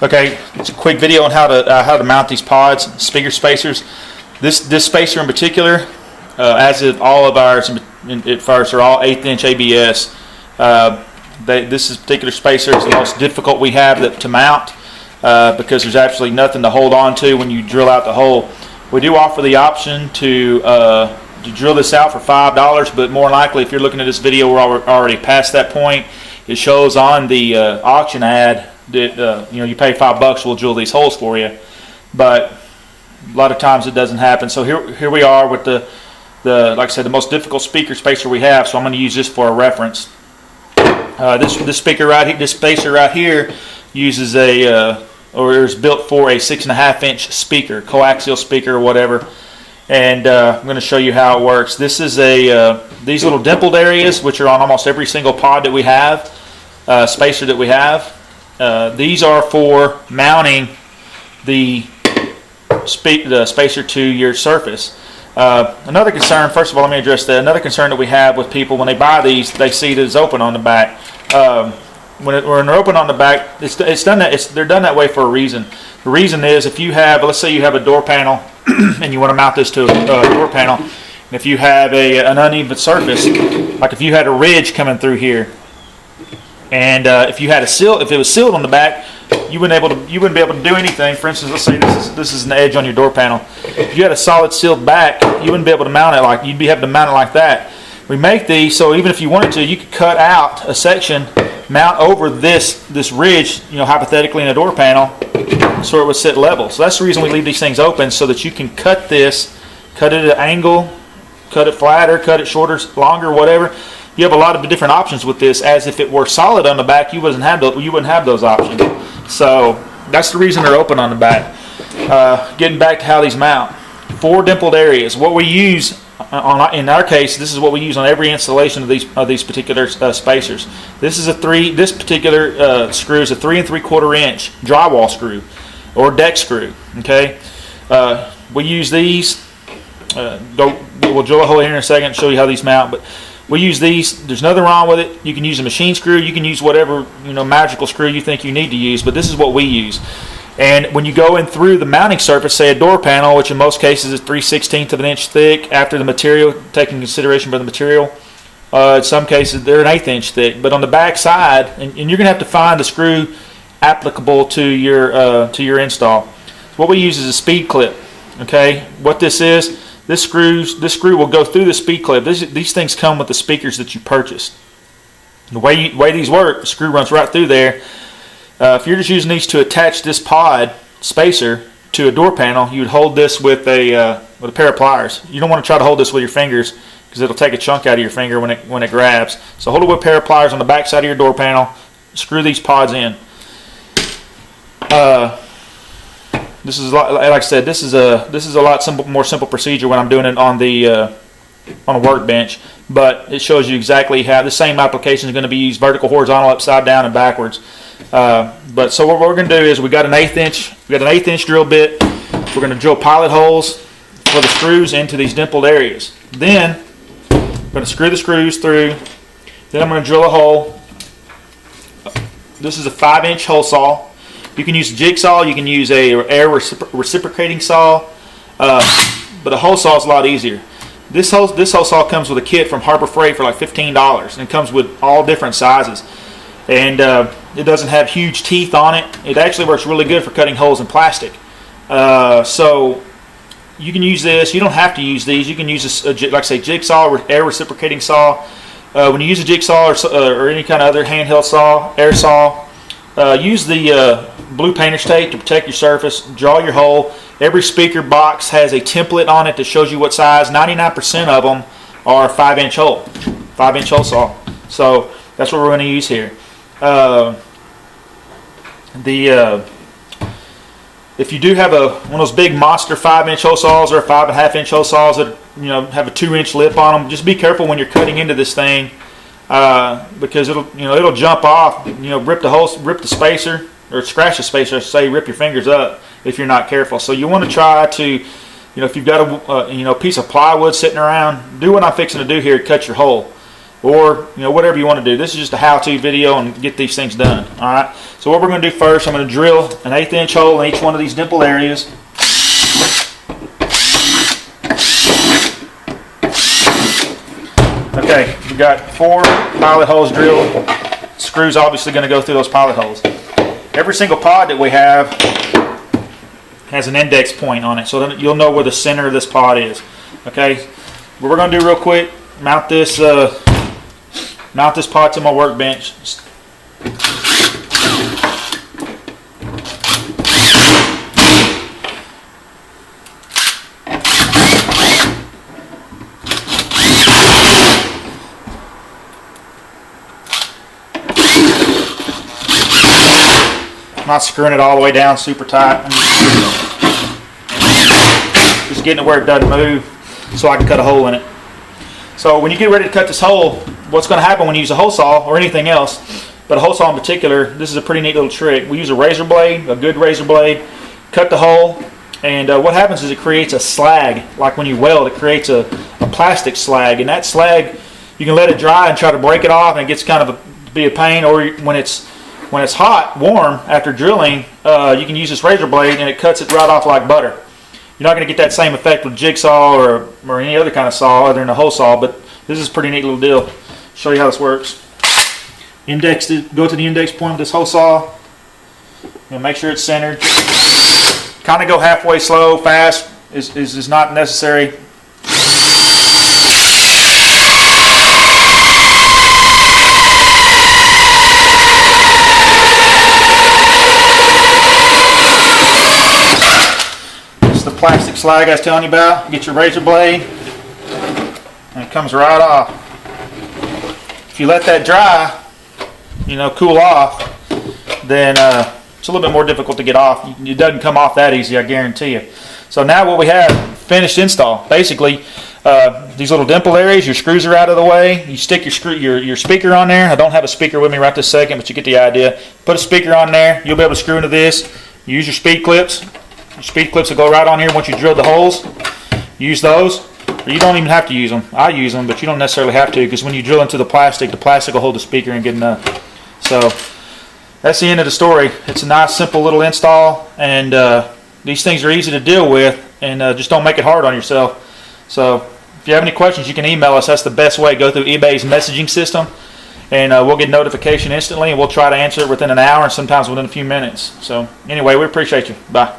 Okay, it's a quick video on how to mount these pods, speaker spacers. This spacer in particular, as of all of ours, at first are all 1/8 inch ABS. This particular spacer is the most difficult we have to mount because there's absolutely nothing to hold on to when you drill out the hole. We do offer the option to drill this out for $5, but more likely, if you're looking at this video, we're already past that point. It shows on the auction ad that you pay $5, we'll drill these holes for you, but a lot of times it doesn't happen. So here we are with the like I said, the most difficult speaker spacer we have. So I'm going to use this for a reference. This speaker right here, this spacer right here, uses or is built for a 6.5 inch speaker, coaxial speaker or whatever. And I'm going to show you how it works. This is these little dimpled areas, which are on almost every single pod that we have, spacer that we have. These are for mounting the spacer to your surface. Another concern, first of all, let me address that. Another concern that we have with people when they buy these, they see that it's open on the back. When they're open on the back, they're done that way for a reason. The reason is if you have, let's say you have a door panel and you want to mount this to a door panel, and if you have an uneven surface, like if you had a ridge coming through here, and if it was sealed on the back, you wouldn't be able to do anything. For instance, let's say this is an edge on your door panel. If you had a solid sealed back, you wouldn't be able to mount it you'd be having to mount it like that. We make these so even if you wanted to, you could cut out a section, mount over this ridge, hypothetically in a door panel, so it would sit level. So that's the reason we leave these things open, so that you can cut it at an angle, cut it flatter, cut it shorter, longer, whatever. You have a lot of different options with this. As if it were solid on the back, you wouldn't have those options. So that's the reason they're open on the back. Getting back to how these mount, 4 dimpled areas. What we use in our case, this is what we use on every installation of these particular spacers. This particular screw is a 3 3/4 inch drywall screw or deck screw. Okay, we use these. We'll drill a hole here in a second and show you how these mount, but we use these. There's nothing wrong with it. You can use a machine screw. You can use whatever magical screw you think you need to use, but this is what we use. And when you go in through the mounting surface, say a door panel, which in most cases is 3/16 of an inch thick, after the material, taking consideration for the material, in some cases they're an 1/8 inch thick. But on the back side, and you're going to have to find a screw applicable to your install. So what we use is a speed clip. Okay, what this is. This screw will go through the speed clip. These things come with the speakers that you purchased. The way these work, the screw runs right through there. If you're just using these to attach this pod spacer to a door panel, you would hold this with a pair of pliers. You don't want to try to hold this with your fingers because it'll take a chunk out of your finger when it grabs. So hold it with a pair of pliers on the back side of your door panel. Screw these pods in. This is like I said. This is a lot more simple procedure when I'm doing it on a workbench. But it shows you exactly how the same application is going to be used: vertical, horizontal, upside down, and backwards. But so what we're going to do is we got an 1/8 inch drill bit. We're going to drill pilot holes for the screws into these dimpled areas. Then I'm going to screw the screws through. Then I'm going to drill a hole. This is a 5 inch hole saw. You can use a jigsaw, you can use a air reciprocating saw, but a hole saw is a lot easier. This hole saw comes with a kit from Harbor Freight for like $15, and it comes with all different sizes. And it doesn't have huge teeth on it. It actually works really good for cutting holes in plastic. So you can use this. You don't have to use these. You can use like I say, jigsaw or air reciprocating saw. When you use a jigsaw or any kind of other handheld saw, air saw, use the blue painter's tape to protect your surface. Draw your hole. Every speaker box has a template on it that shows you what size. 99% of them are 5 inch hole, 5 inch hole saw. So that's what we're going to use here. If you do have one of those big monster 5 inch hole saws or a 5.5 inch hole saws that have a 2 inch lip on them, just be careful when you're cutting into this thing. Because it'll jump off, rip the spacer, or scratch the spacer, say, rip your fingers up if you're not careful. So you want to try to, if you've got a piece of plywood sitting around, do what I'm fixing to do here, cut your hole. or whatever you want to do. This is just a how-to video and get these things done. All right. So what we're going to do first, I'm going to drill an 1/8 inch hole in each one of these dimple areas. Okay, we've got 4 pilot holes drilled. Screws obviously going to go through those pilot holes. Every single pod that we have has an index point on it, so then you'll know where the center of this pod is. Okay, what we're going to do real quick, mount this pod to my workbench. I'm not screwing it all the way down super tight. I'm just getting it where it doesn't move so I can cut a hole in it. So when you get ready to cut this hole, what's going to happen when you use a hole saw or anything else, but a hole saw in particular, this is a pretty neat little trick. We use a razor blade, a good razor blade, cut the hole, and what happens is it creates a slag. Like when you weld, it creates a plastic slag, and that slag, you can let it dry and try to break it off, and it gets kind of be a pain. Or when it's hot, warm, after drilling, you can use this razor blade and it cuts it right off like butter. You're not going to get that same effect with jigsaw or any other kind of saw other than a hole saw, but this is a pretty neat little deal. Show you how this works. Go to the index point with this hole saw. Make sure it's centered. Kind of go halfway slow, fast is not necessary. Plastic slag I was telling you about. Get your razor blade and it comes right off. If you let that dry, cool off, then it's a little bit more difficult to get off. It doesn't come off that easy, I guarantee you. So now what we have, finished install. Basically, these little dimple areas, your screws are out of the way. You stick your speaker on there. I don't have a speaker with me right this second, but you get the idea. Put a speaker on there. You'll be able to screw into this. Use your speed clips. Your speed clips will go right on here once you drill the holes. Use those. Or you don't even have to use them. I use them, but you don't necessarily have to, because when you drill into the plastic will hold the speaker and get enough. So that's the end of the story. It's a nice, simple little install, and these things are easy to deal with, and just don't make it hard on yourself. So if you have any questions, you can email us. That's the best way. Go through eBay's messaging system, and we'll get notification instantly, and we'll try to answer it within an hour and sometimes within a few minutes. So anyway, we appreciate you. Bye.